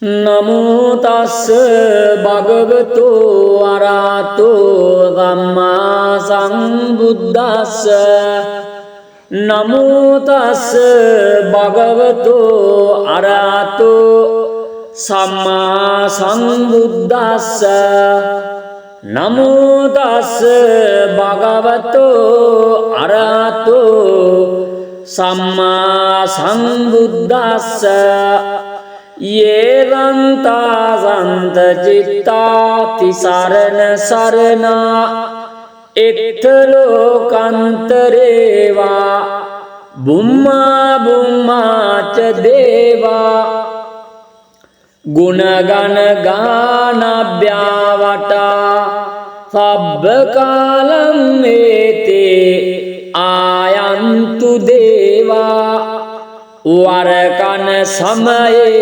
නමෝ තස්ස භගවතු අරහතෝ සම්මා සම්බුද්දස්ස නමෝ තස්ස භගවතු අරහතෝ සම්මා සම්බුද්දස්ස නමෝ තස්ස භගවතු අරහතෝ සම්මා සම්බුද්දස්ස येरंता संत चित्ता तिसरण सरना इत्थलोकंतरेवा बुम्मा बुम्मा च देवा गुणगण गानाभ्यावटा सब्ब कालं एते आयन्तु देवा वरकन समये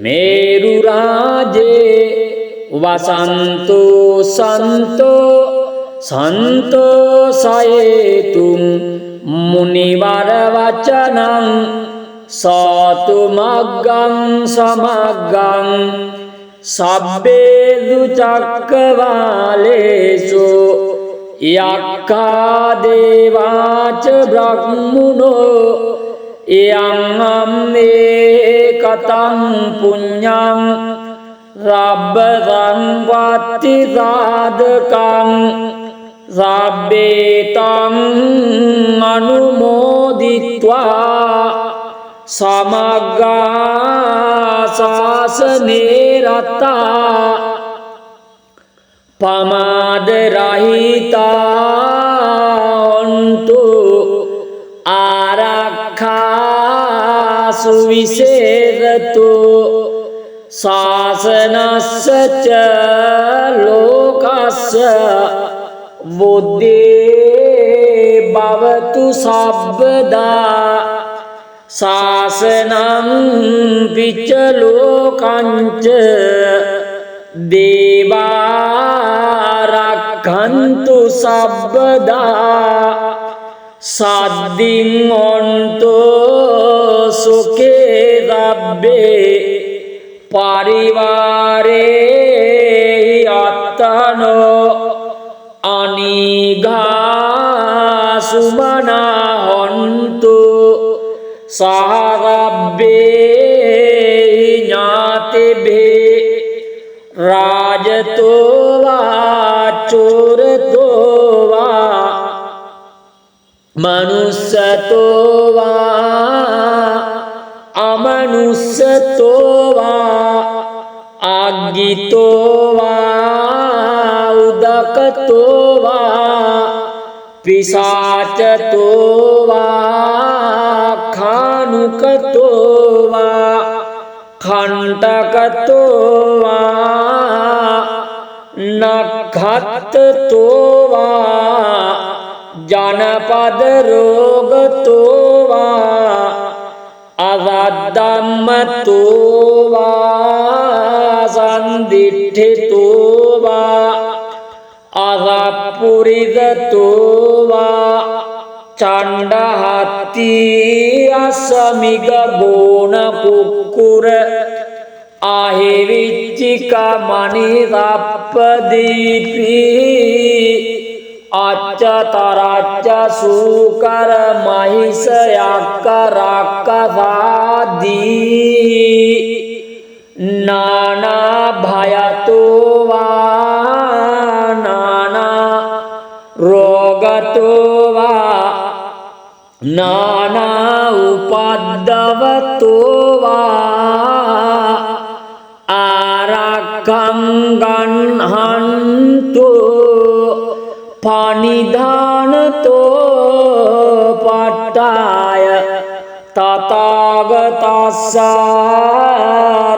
मेरु राजे वसंतो संतो संतो सयेतुम मुनिवर वचनं सातु मग्गं समग्गं सब्बेषु चक्रवालेषु यक्खा देवाच ब्रह्मणो यं अम्मे कतं पुण्यं रब्ब संपत्ति साधकं सब्बेतं अनुमोदित्वा समग्गा शासने रता पमादरहिता अन्तो सुविशेषतो शासनस्य च लोकस्य बुद्धे भवतु सर्वदा शासनं विच लोकञ्च देवा रक्षन्तु सर्वदा साद्दिं अन्तो सुखे रब्बे परिवारे अत्तनो अनिघा सुमना हन्तु सह रब्बे ज्ञातिभि राजतो वा चोरतो वा मनुष्यतो वा अमनुष्यतो वा आज्ञितो वा उदकतो वा पिशाचतो वा खानुकतो वा खण्डकतो वा नखत्तो वा जनपद रोगतो वा अवद्धम्मतो वा संदिष्ठितो वा अधपुरिदतो वा चण्डहत्ति असमिग गोण कुक्कुर आहिविच्चिका मणिरप्पदीपी अच्चतरच्च सूकर महिष यक्क राक्षसादि नाना भयतो वा नाना रोगतो वा नाना उपद्रवतो वा आरक्षं गृह्णन्तु पानिधानतो पट्टाय तथागतस्य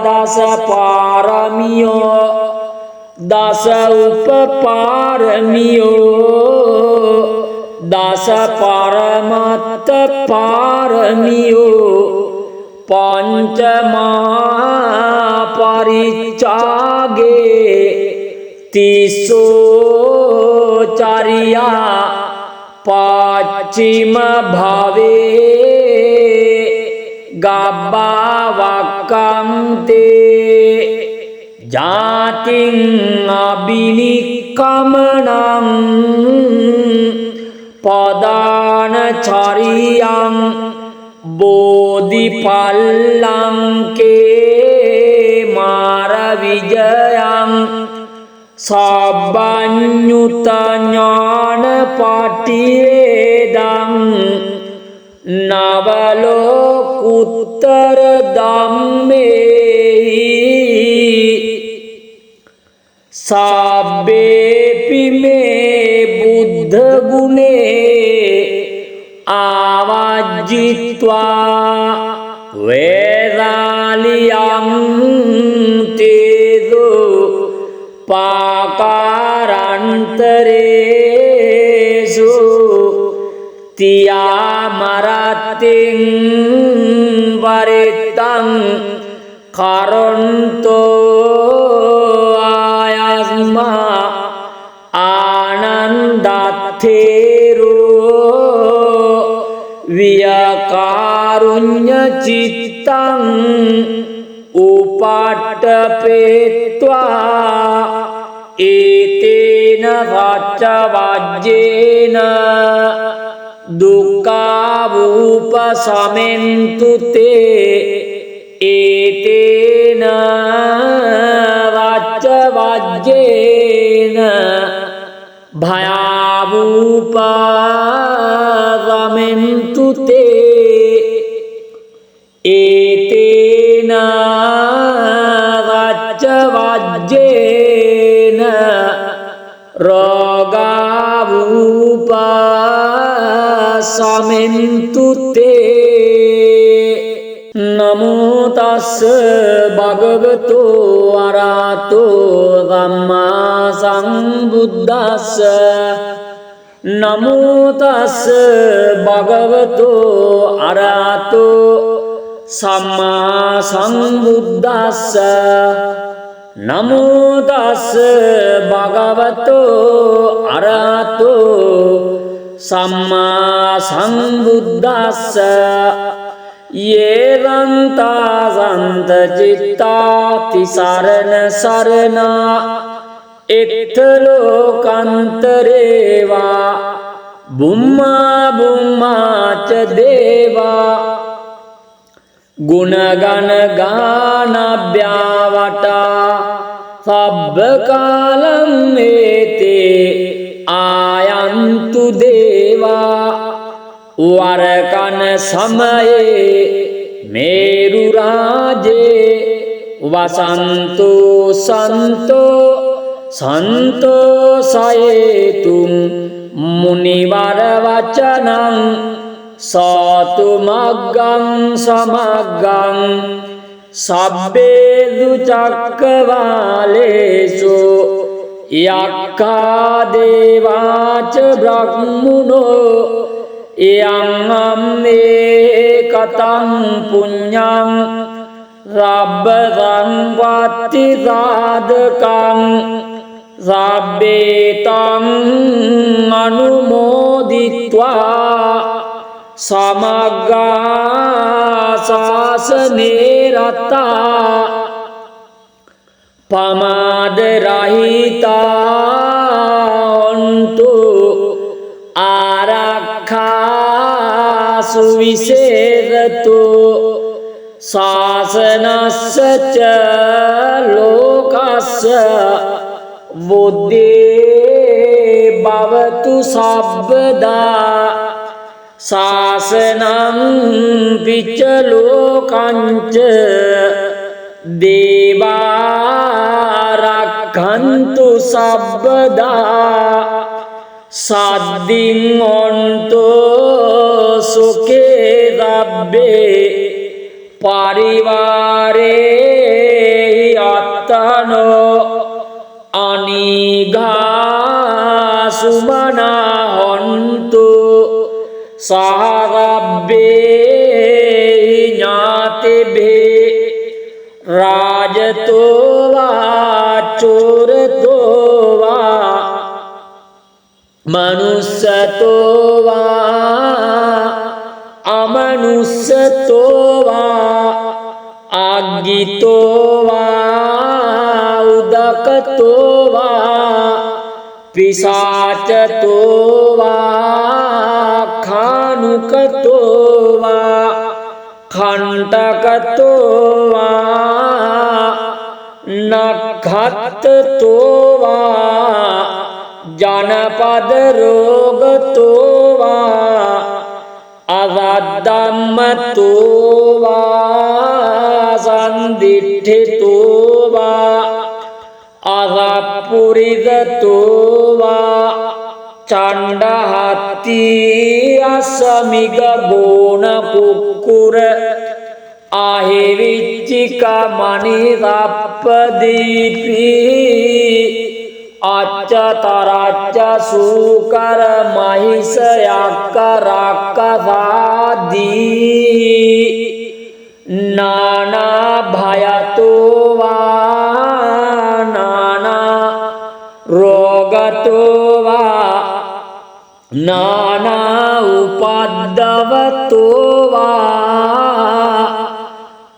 दश पारमियो दश उपपारमियो दश परमत्त पारमियो पंचमहापरित्यागे तिस्सो चर्या पश्चिम भावे ගබ්බවක්කන්තේ ජාතින් අබිනික්කමනං පදාන චරියං බෝධිපල්ලංකේ මාර විජයං සබ්බඤ්ඤුත ඥාන පටිවේදං නවලෝකුත්තර ධම්මේ සබ්බේපි මේ බුද්ධ ගුණේ ආවජ්ජිත්වා වේදාලියං තේදෝ පාකාරන්තරේසු තියාමරත්තිං වරිත්තං කරොන්තෝ ආයස්මා ආනන්දත්තේරෝ වියකාරුඤ්ඤ චිත්තං උපට්ඨපේत्वा ඒතේන වච්ච වජ්ජේන දුක්ඛාවූප සමෙන්තු තේ ඒතේන වච්ච වජ්ජේන භයාවූප සමෙන්තු තේ ඒතේන වච්ච වජ්ජේන රෝගාවූප සමෙන්තු තේ නමෝ තස්ස භගවතු අරහතෝ සම්මා සම්බුද්දස්ස නමෝ තස්ස භගවතු අරහතෝ සම්මා සම්බුද්දස්ස නමෝ තස්ස භගවතු අරහතෝ සම්මා සම්බුද්දස්ස යේවන්තා සන්ත චිත්තාති සරණ සරණා එත්තලෝකන්තරේවා බුම්මා බුම්මාච දේවා ගුණගණ ගානභ්‍යාවටා සබ්බ කාලම් ඒතේ ආයන්තු දේවා වරකන සමයේ මේරු රාජේ වසන්තු සන්තෝ සන්තෝසයේතුම් මුනිවර වචනං සාතු මග්ගං සමග්ගං සබ්බේදු චක්කවාලේසු යක්ඛා දේවාච බ්‍රහ්මුනෝ යං අම්මේ කතං පුඤ්ඤං රබ්බං වත්ති සාධකං සබ්බේතං අනුමෝදිත්වා සමග්ගා සාසනේ රතා පමාද රහිතාන්තු ආරක්ඛා සුවිසේරතු සාසනස්සච ලෝකස්ස බුද්ධේ භවතු සබ්බදා සාසනං පිච්ච ලෝකංච දේවාරක්ඛන්තු සබ්බදා සද්දින් ඔන්තෝ සුඛේ රබ්බේ පරිවාරේ අත්තනෝ අනිඝා සුමනා හොන්තු සහරබ්බේ ඥාතිබේ රාජතෝවා චෝරතෝවා මනුස්සතෝවා අමනුස්සතෝවා අජිතෝ වා උදකතෝ වා පිසාචතෝ වා ખાනුකතෝ වා කණ්ඨකතෝ වා නඛත්තතෝ වා ජනපද රෝගතෝ වා අවද්දම්මතෝ වා සන්දිට්ඨිතෝ වා අරප්පුරිදතෝ වා චණ්ඩහත්ති අසමිග බෝන කුක්කුර ආහෙවිච්චික මනිරප්පදීපි අච්චතරච්ච සූකර මහිස යක්ක රක්කසාදී නානා භයතෝ වා නානා රෝගතෝ වා නානා උපද්දවතෝ වා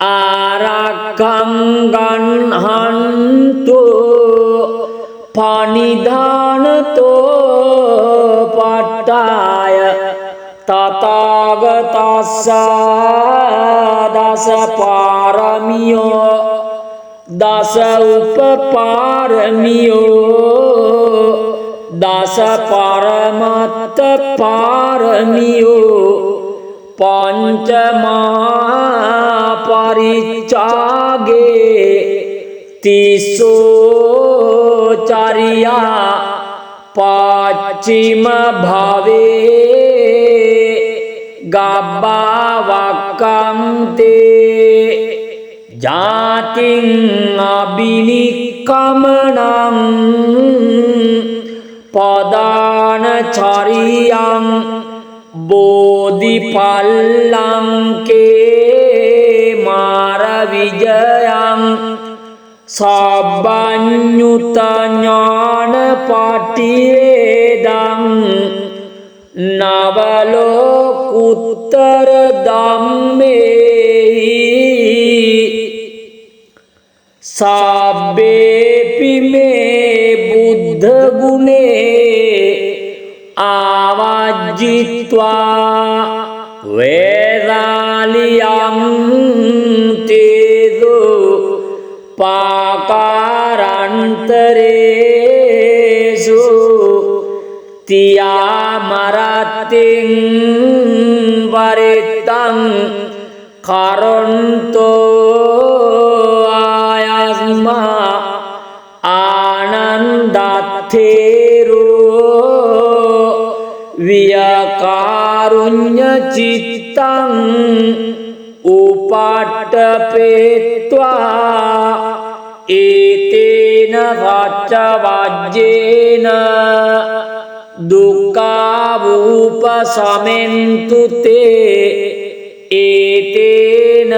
ආරක්ඛං ගන්හන්තු පනිධානතෝ පට්ඨාය තථාගතස්ස දස පාරමියෝ දස උපපාරමියෝ දස පරමත්ත පාරමියෝ පංචමා පරිච්ඡාගේ තිස්සෝ චරියා පාච්චිම භවේ ගබ්බාවක්කම්තේ ජාතින් අබිනික්කමනං පදාන චරියං බෝධිපල්ලංකේ මාර විජයං සබ්බඤ්ඤුත ඥාන පටිවේදං නවලෝකුත්තර ධම්මේ සබ්බේපි මේ බුද්ධ ගුණේ ආවජ්ජිත්වා වේදාලියං තේදෝ පාකාරන්තරේසු තියාමරතින් වරිතං කරොන්තෝ ආයස්මා ආනන්දත්තේරෝ වියකාරුඤ්ඤ චිත්තං උපට්ඨපේत्वा ඒතේන රච්ච වජ්ජේන දුක්ඛාවූප සමෙන්තු තේ ඒතේන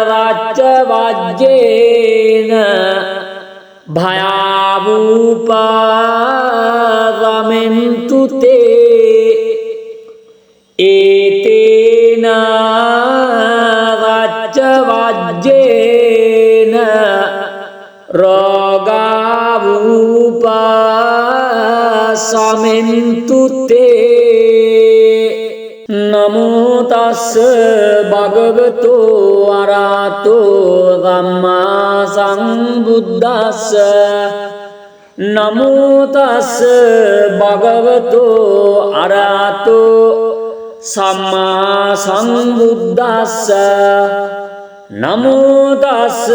රච්ච වජ්ජේන භයාවූප සමෙන්තු තේ ඒතේන රච්ච වජ්ජේන රෝගාවූප සමෙන්තු තේ නමෝ තස්ස භගවතු අරහතෝ සම්මා සම්බුද්දස්ස නමෝ තස්ස භගවතු අරහතෝ සම්මා සම්බුද්දස්ස නමෝ තස්ස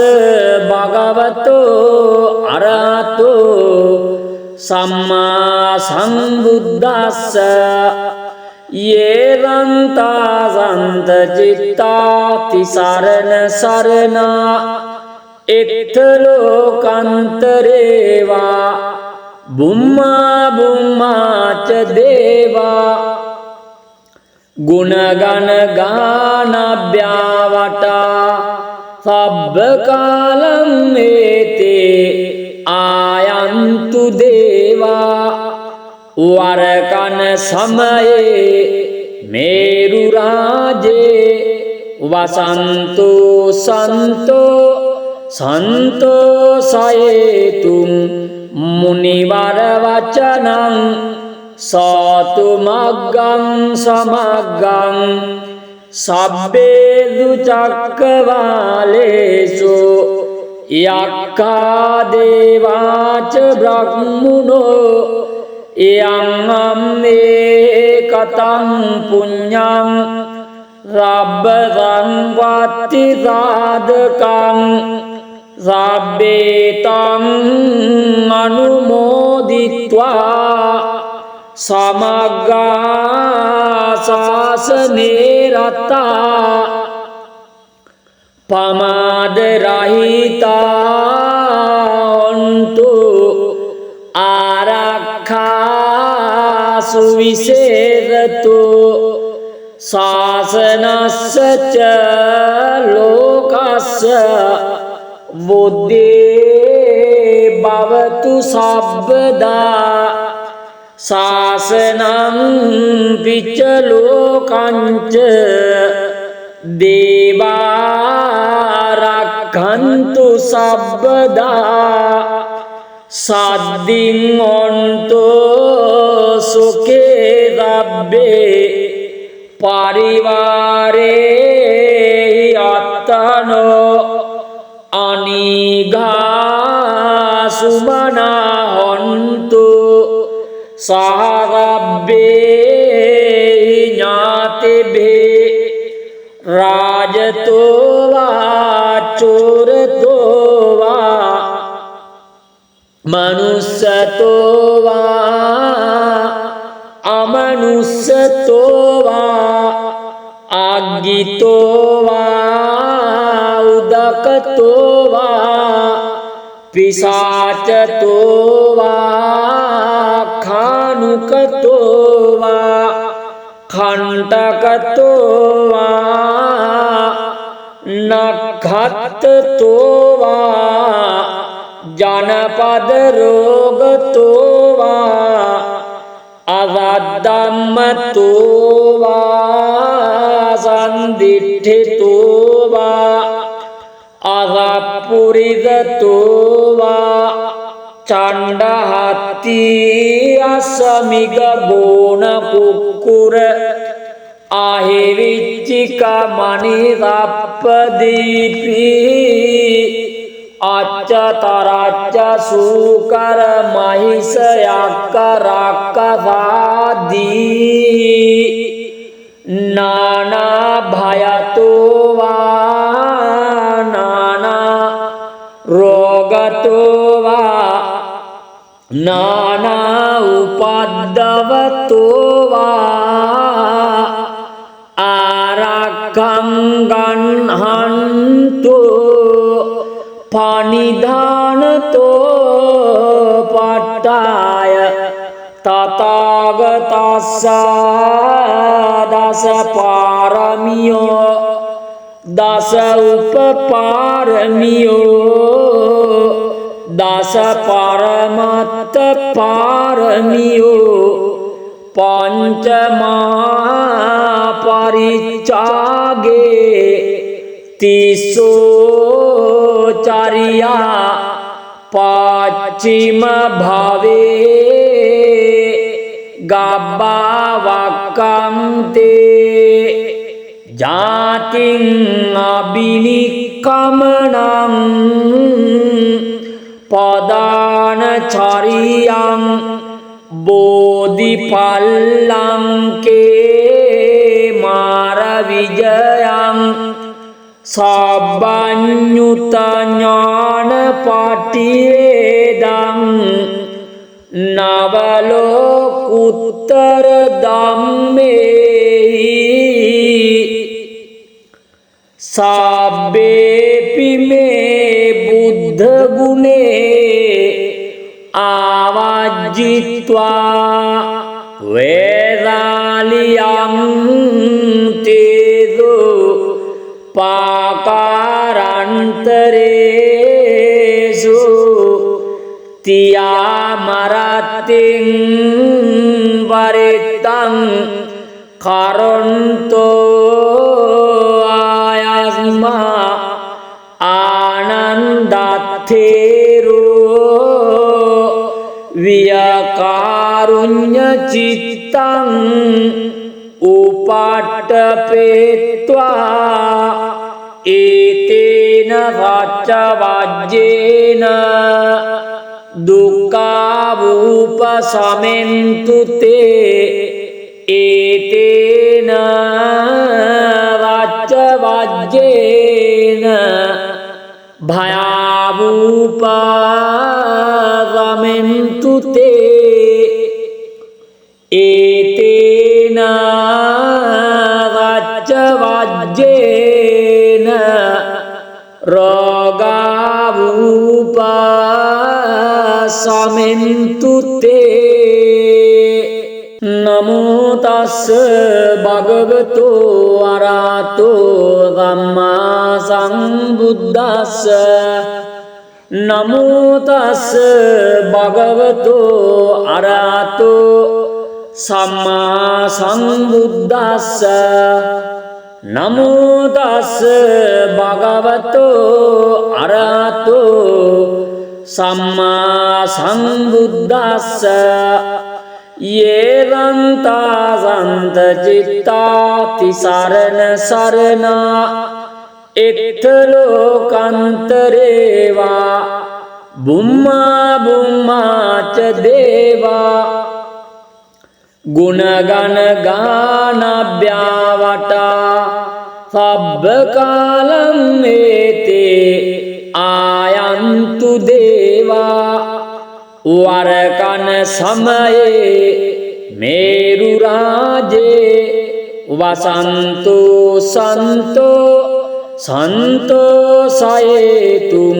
භගවතු අරහතෝ සම්මා සම්බුද්දස්ස යේවන්තා සන්ත චිත්තා තිසරණ සරණා එත්ත ලෝකන්තරේවා බුම්මා බුම්මාච දේවා ගුණගණ ගානභ්‍යාවටා සබ්බ කාලං ඒතේ ආයන්තු දේවා වරකන සමයේ මේරු රාජේ वसन्तु सन्तोषयेतुं मुनिवरवचनं सातु मग्गं समग्गं सब्बेषु चक्रवालेषु यक्खा देवा च ब्रह्मणो यं कतं पुण्यं रब्बं वातिसाधकं सब्बेतं अनुमोदित्वा समग्गा शासने रता पमादरहिता होन्तु आरक्षा सुविशेषतो शासनस्य च लोकस्य बुद्धिः भवतु सर्वदा शासनं च लोकञ्च देवा रक्षन्तु सर्वदा सद्दिं होन्तु सुखे रब्बे परिवारे अत्तनो अनिघा सुमना होन्तु सह रब्बे ज्ञातिभिः राजतो वा चोरतो वा मनुष्यतो वा अमनुष्यतो वा आज्ञितो वा उदकतो वा पिशाचतो वा खानुकतो वा खण्टकतो वा नखत्तो वा जनपद रोगतो वा अवदम्मतो वा संदिष्ठितो वा अगपुरिदतो वा चण्डहत्ति असमिग गोन कुक्कुर आहिविच्चिका मणिरप्पदीपी अच्चतरच्च सूकर महिषयाक्कराक्कसादी नाना भयतो वा नाना रोगतो वा नाना उपद्रवतो वा आरक्षं गृह्णन्तु पानिधानतो पट्टाय तथागतस्य दश पारमियो दश उपपारमियो दश परमत्त पारमियो पंचमहापरित्यागे तिसोचर्या पश्चिम भावे गब्बावक्कं ते जातिं अभिनिक्कमनं पदानचर्यां बोधिपल्लं के मारविजयं सब्बञ्युतज्ञानपाठिवेदं नवलोकोत्तरधाम्मे सब्बेऽपि मे बुद्धगुणे आवाजित्वा वेदालियं तेजो पाकारान्तरेषु तियामरतिं वरितं करन्तो වියකාරුඤ්ඤ චිත්තං උපට්ඨපේत्वा ඒතේන රච්ච වජ්ජේන දුක්ඛාවූප සමෙන්තු තේ ඒතේන රච්ච වජ්ජේන භයාවූප සමෙන්තු තේ ඒතේන රච්ච වජ්ජේන රෝගාවූප සමෙන්තු තේ නමෝ තස්ස භගවතු අරහතෝ සම්මා සම්බුද්දස්ස නමෝ තස්ස භගවතු අරහතෝ සම්මා සම්බුද්දස්ස නමෝ තස්ස භගවතු අරහතෝ සම්මා සම්බුද්දස්ස යේවන්තා සන්ත චිත්තාති සරණ සරණා එත්ත ලෝකන්තරේවා බුම්මා බුම්මාච දේවා ගුණගණ ගානභ්‍යාවටා සබ්බ කාලං ඒතේ ආයන්තු දේවා වරකන සමයේ මේරු රාජේ වසන්තෝ සන්තෝ සන්තෝසයේතුම්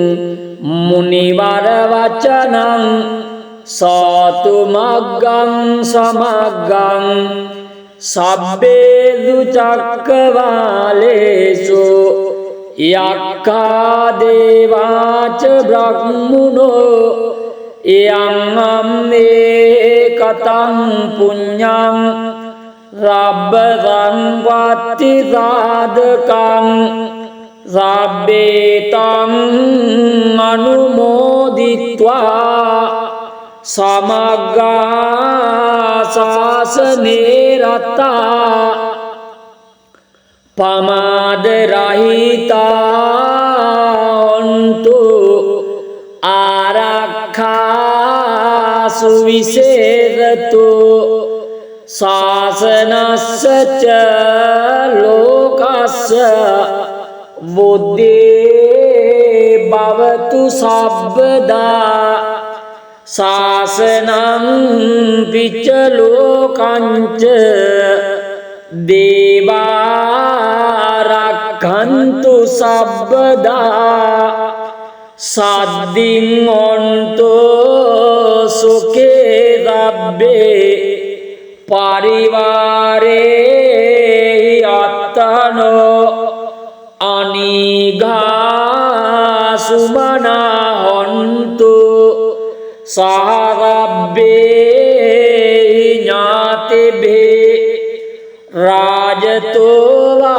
මුනිවර වචනං සාතු මග්ගං සමග්ගං සබ්බේදු චක්කවාලේසු යක්ඛා දේවාච බ්‍රහ්මුණෝ එයං අම්මේ කතං පුඤ්ඤං රබ්බං වත්ති සාදකං සබ්බේතං අනුමෝදිත්වා සමග්ගා සාසනේ රතා පමාද රහිතාන්තු ආරක්ඛා සුවිසේරතු සාසනස්ස ච ලෝකස්ස බුද්ධේ භවතු සබ්බදා සාසනං පිච්ච ලෝකංච දේවා රක්ඛන්තු සබ්බදා සද්දින් ඔන්තෝ සුඛේ රබ්බේ පරිවාරේ අත්තනෝ අනිඝා සුමනා හොන්තු සහරබ්බේ ඥාතිබේ රාජතෝවා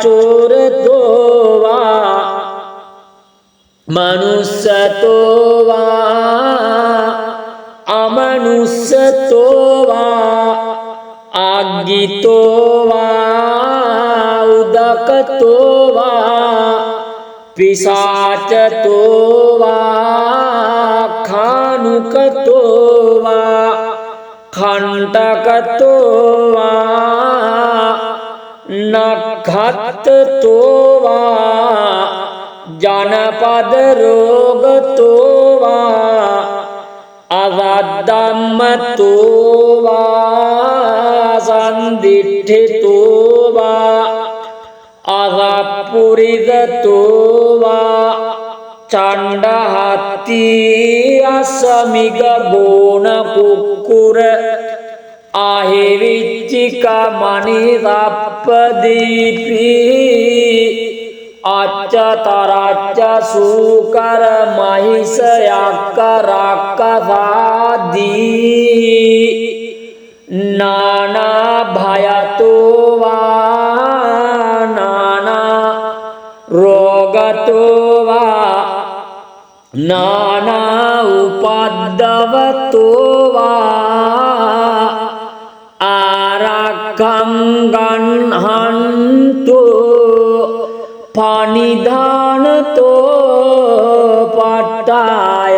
චෝරතෝවා මනුස්සතෝවා අමනුස්සතෝවා අග්ගිතෝවා උදකතෝවා පිසාචතෝවා ખાනුකතෝවා කණ්ඨකතෝවා නඛත්තතෝවා ජනපද රෝගතෝවා අවද්දම්මතෝවා සන්දිට්ඨිතෝවා අරප්පුරිදතෝවා චණ්ඩහත්ති අසමිග ගෝණ කුක්කුර ආහෙවිච්චික මනිරප්පදීපි අච්චතරච්ච සූකර මහිස යක්ක රක්කසාදී නානා භයතෝවා නානා රෝගතෝවා नाना उपद्रवतो वा आरक्षं गृह्णन्तु පනිධානතෝ පට්ඨාය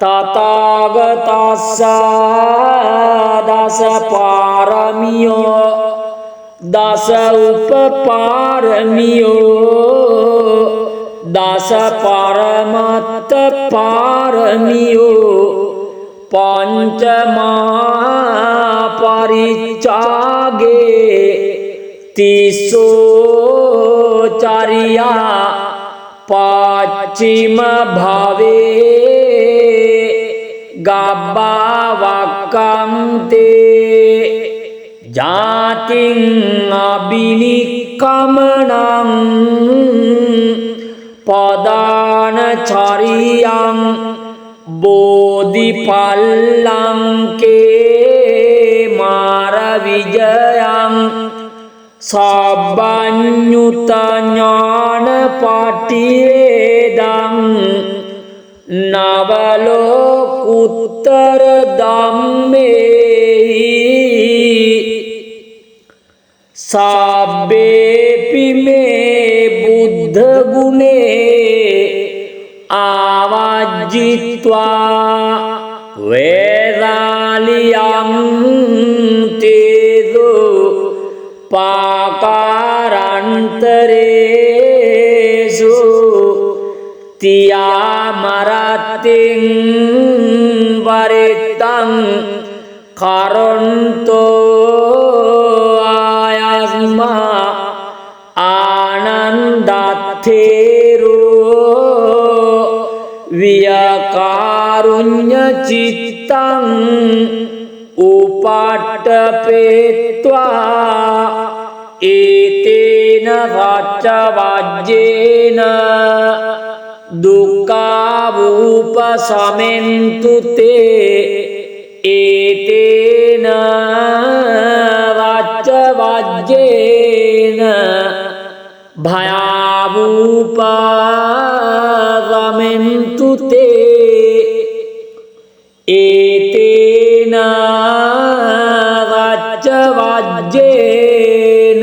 තථාගතස්ස දස පාරමියෝ දස උපපාරමියෝ දස පරමත්ත පාරමියෝ පංචමා පරිච්ඡාගේ තිසෝ චරියා පච්චිම භවේ ගබ්බවක්ඛන්තේ ජාතින් අබිනික්කමනං පදාන චරියං බෝධිපල්ලංකේ මාර විජයං සබ්බඤ්ඤුත ඥාන පටිවේදං නවලෝකුත්තර ධම්මේ සබ්බේපි මේ බුද්ධ ගුණේ ආවජ්ජිත්වා වේදාලියං තේදෝ පාකාරන්තරේසු තියාමරතින් වරිත්තං කරොන්තෝ ආයස්මා ආනන්දත්තේරෝ වියකාරුඤ්ඤ චිත්තං උපට්ඨපේत्वा ඒතේන රච්ච වජ්ජේන දුක්ඛ උපසමෙන්තු තේ ඒතේන රච්ච වජ්ජේන භයාවූපසමෙන්තු තේ ඒතේන රච්ච වජ්ජේන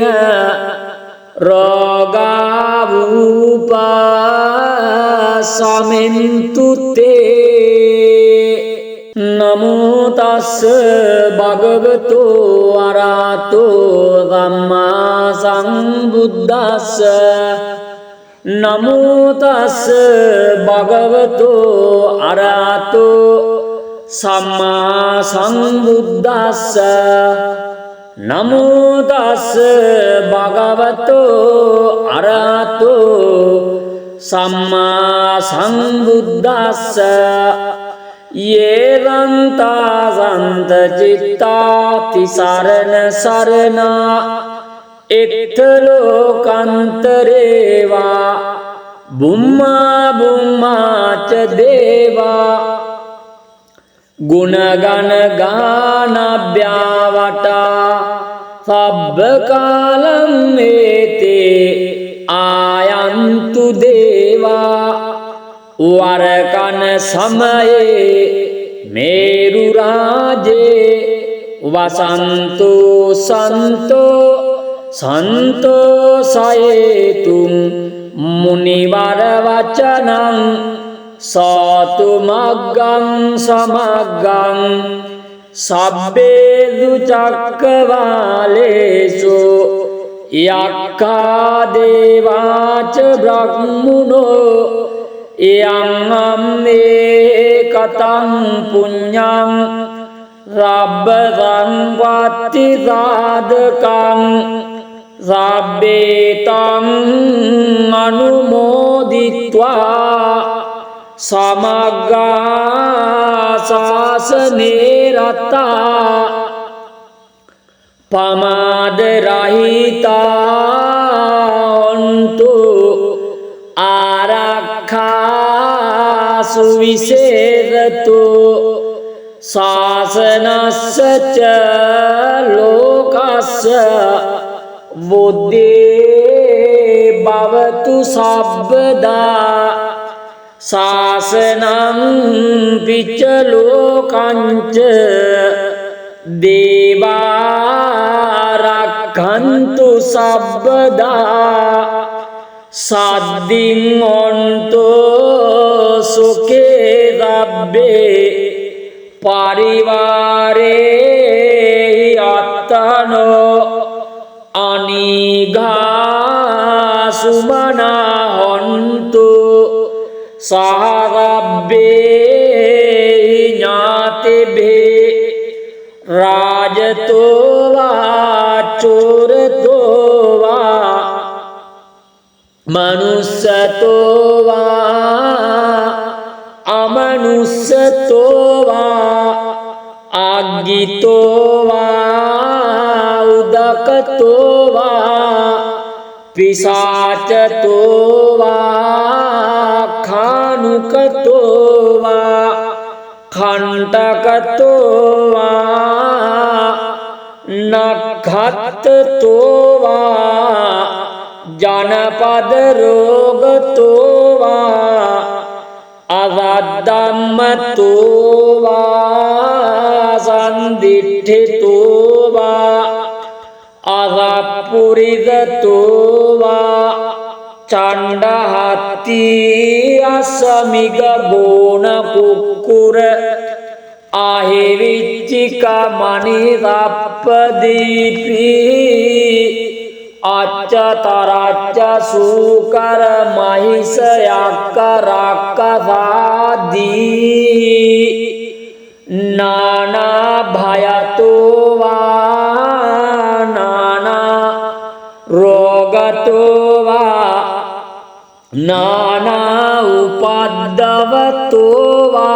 රෝගාවූපසමෙන්තු තේ නමෝ තස්ස භගවතෝ අරහතෝ සම්මා සම්බුද්දස්ස නමෝ තස්ස භගවතෝ අරහතෝ සම්මා සම්බුද්දස්ස නමෝ තස්ස භගවතෝ අරහතෝ සම්මා සම්බුද්දස්ස යේවන්තා සන්ත චිත්තාති සරණ සරණා එත්ත ලෝකන්තරේවා බුම්මා බුම්මාච දේවා ගුණගණ ගානභ්‍යාවටා සබ්බ කාලං ඒතේ ආයන්තු දේවා වරකන සමයේ මේරු රාජේ වසන්තෝ සන්තෝ සන්තෝසයේතුම් මුනිවර වචනං සාතු මග්ගං සමග්ගං සබ්බේ දුචක්කවාලේසු යක්ඛා දේවාච බ්‍රහ්මුනෝ යං අම්මේ කතං පුඤ්ඤං රබ්බං වත්ති සාධකං සබ්බේතං අනුමෝදිත්වා සමග්ගා සාසනේ රතා පමාද රහිතාන්තු ආරක්ඛා සුවිසේරතු ශාසනස්ස ච ලෝකස්ස බුද්ධේ භවතු සබ්බදා සාසනං පිච්ච ලෝකංච දේවා රක්ඛන්තු සබ්බදා සද්දින් ඔන්තෝ සුඛේ රබ්බේ පරිවාරේ අත්තනෝ අනිඝා සුමනා හොන්තු සහරබ්බේ ඥාතිභේ රාජතෝ වා චෝරතෝ වා මනුස්සතෝ වා අමනුස්සතෝ වා අග්ගිතෝ වා උදකතෝ වා පිසාචතෝ වා खानुकतो वा खंडकतो वा नखत्तो वा जनपद रोगतो वा अवदम्मतो वा संदिठितो वा अवपुरिदतो वा චණ්ඩහත්ති අසමිග ගෝණ කුක්කුර ආහෙවිච්චික මනිරප්පදීපි අච්චතරච්ච සූකර මහිස යක්ක රක්කසාදී නානා භයතෝ වා නානා රෝගතෝ වා नाना उपद्दवतो वा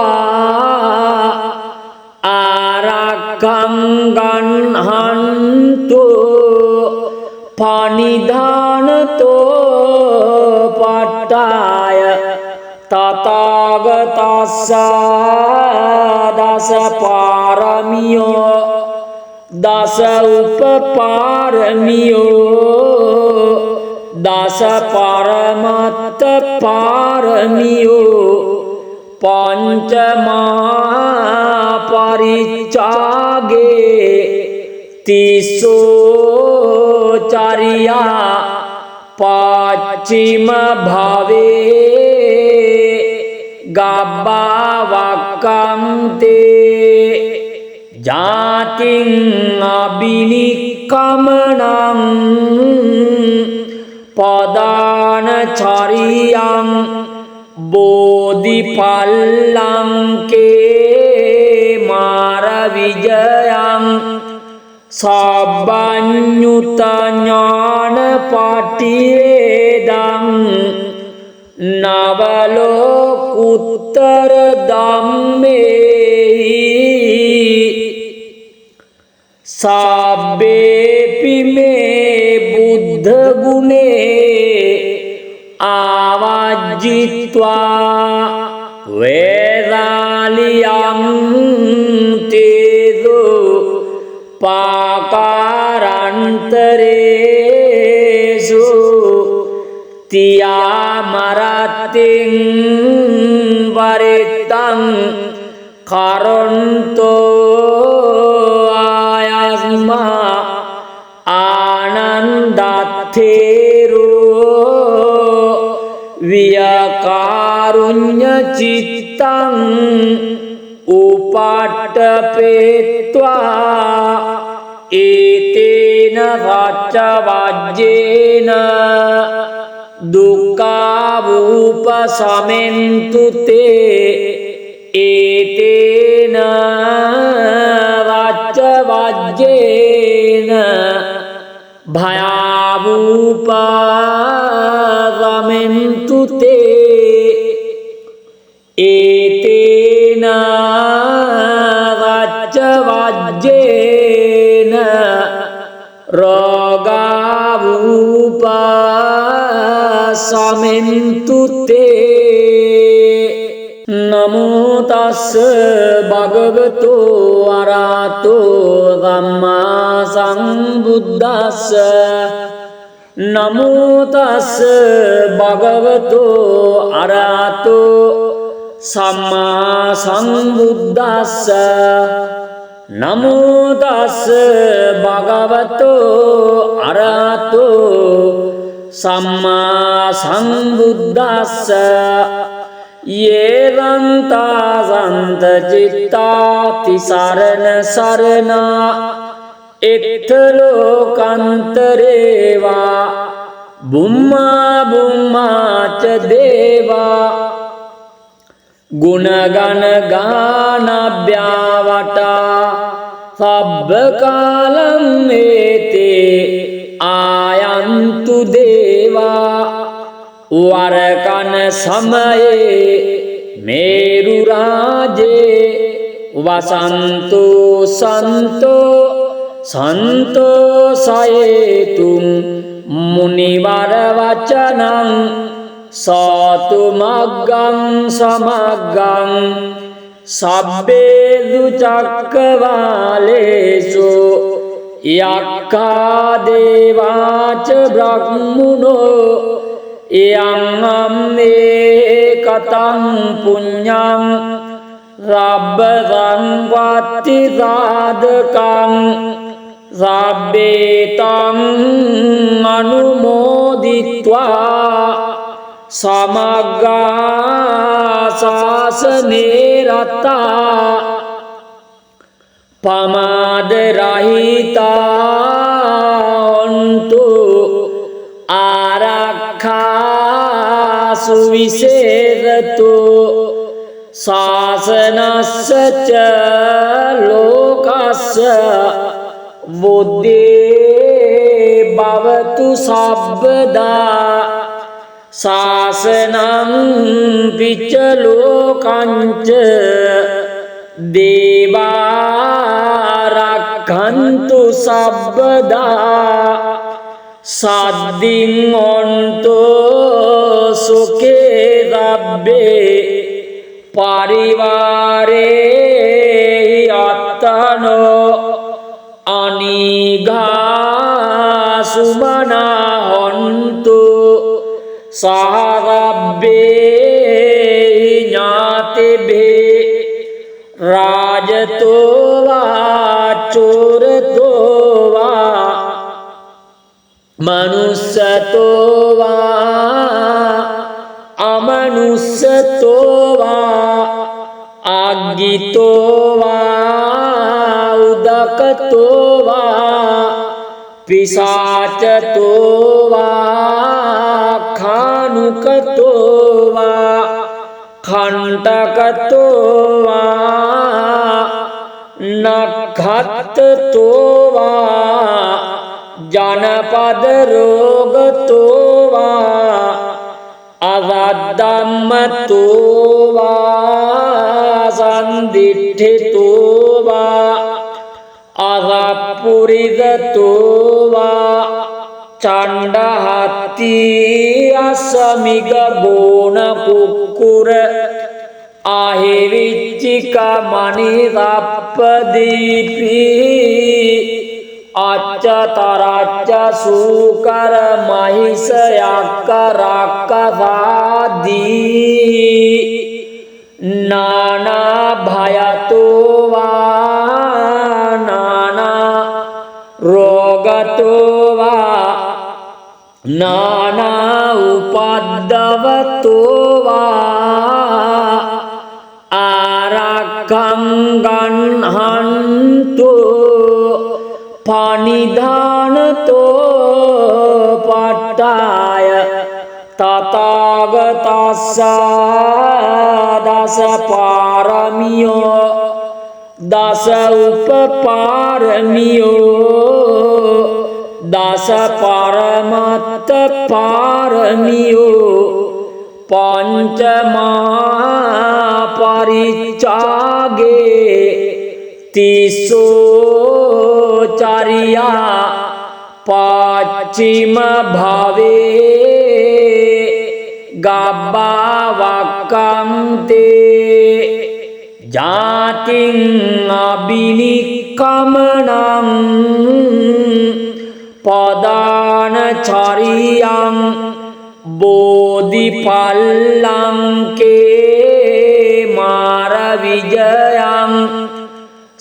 आरक्षं गह्णन्तु पनिधानतो पट्टाय तथागतस्स दश पारमियो दश उपपारमियो दश परमत्त पारमियो पंचमहा परिचागे तिसो चरिया पश्चिम भावे गब्बावक्कं ते जातिं अभिनिक्कमनं पदान चरियं बोधिपल्लं के मार विजयं सब्बन्युत ज्ञान पाटिवेदं नवलोकुत्तर धम्मे सब्बेपि मे बुद्ध गुणे आवाजित्वा वेदालियं तेजो पाकारान्तरेषु तियामरतिं वरितं करोन्तो आयस्मा आनन्दार्थेरो वियकारुण्य चित्तं उपाट्टपेत्वा एतेन वाच्यवाज्येन दुःखावुपशमेन्तु ते एतेन वाच्यवाज्येन भयावुपशमेन्तु ते एतेन वाच्यवाज्येन रोगावुपशमेन्तु ते। नमो तस्स भगवतो अरहतो सम्मा सम्बुद्धस्स නමෝ තස්ස භගවතු අරහතෝ සම්මා සම්බුද්දස්ස නමෝ තස්ස භගවතු අරහතෝ සම්මා සම්බුද්දස්ස යේරන්තා සන්ත චිත්තා තිසරණ සරණා එක්තලෝකන්තරේවා බුම්මා බුම්මාච දේවා ගුණගණ ගානභ්‍යාවටා සබ්බ කාලම් ඒතේ ආයන්තු දේවා වරකන සමයේ මේරු රාජේ වසන්තෝ සන්තෝ සන්තෝසයේතුම් මුනිවර වචනං සාතු මග්ගං සමග්ගං සබ්බේ දුචක්කවාලේසු යක්ඛා දේවාච බ්‍රහ්මුණෝ යං අම්මේ කතං පුඤ්ඤං රබ්බ සම්පත්ති සාධකං සබ්බේතං අනුමෝදිත්වා සමග්ගා සාසනේ රතා පමාද රහිතාන්තු ආරක්ඛා සුවිසේරතු සාසනස්ස ච ලෝකස්ස බුද්ධේ භවතු සබ්බදා සාසනං පිච්ච ලෝකංච දේවා රක්ඛන්තු සබ්බදා සද්දින් ඔන්තෝ සුඛේ රබ්බේ පරිවාරේ අත්තනෝ අනිඝා සුමනා හොන්තු සහරබ්බේ ඥාතිබේ රාජතෝවා චෝරතෝවා මනුස්සතෝවා අමනුස්සතෝවා අග්ගිතෝවා උදකතෝවා පිසාචතෝවා ખાනුකතෝවා khණ්ඩකතෝවා නඛත්තතෝවා ජනපද රෝගතෝවා අවද්දම්මතෝවා සන්දිට්ඨිතෝවා අරප්පුරිදතෝවා චණ්ඩහත්ති අසමිග ගෝණ කුක්කුර ආහෙවිච්චික මනිරප්පදීපී අච්චතරච්ච සූකර මහිස යක්ක රක්කසාදී නානා භයතෝවා නානා රෝගතෝවා නානා උපද්දවතෝවා ආරක්ඛං ගන්හන්තු පනිධානතෝ පට්ඨාය තථාගතස්ස දස පාරමියෝ දස උපපාරමියෝ දස පරමත්ත පාරමියෝ පංචමා පරිච්ඡාගේ තිස්සෝ චරියා පාච්චිම භවේ ගබ්බා වක්කන්තේ ජාතින් අබිනික්කමනං पदानचर्यां बोधिपल्लंके मारविजयं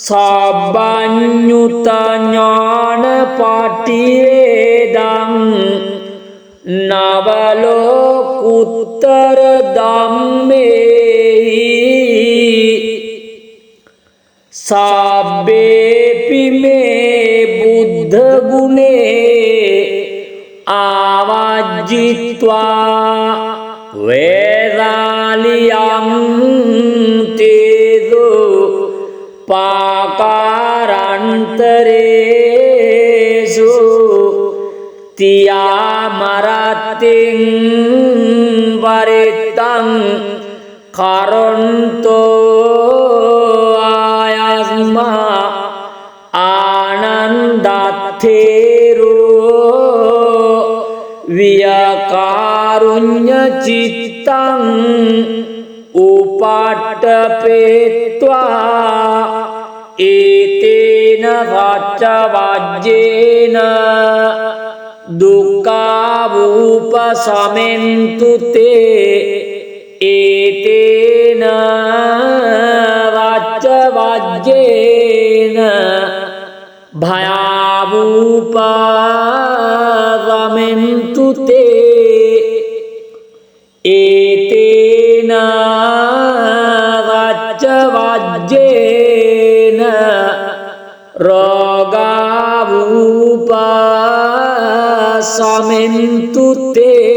सब्बञ्युतज्ञानपाटिवेदं नवलोकुत्तरधम्मेहि सब्बेऽपि मे बुद्धगुणे आवाजित्वा वेदालियं तेजो पाकारान्तरेषु तियामरतिं वरितं करन्तो आयस्मा आनन्दार्थेरो वियकारुण्यचित्तं उपाट्टपेत्वा एतेन वाच्यवाज्येन दुःखावुपशमेन्तु ते एतेन वाच्यवाज्येन भयावुपशमेन्तु ते एतेन वाच्यवाज्येन रोगावुपशमेन्तु ते।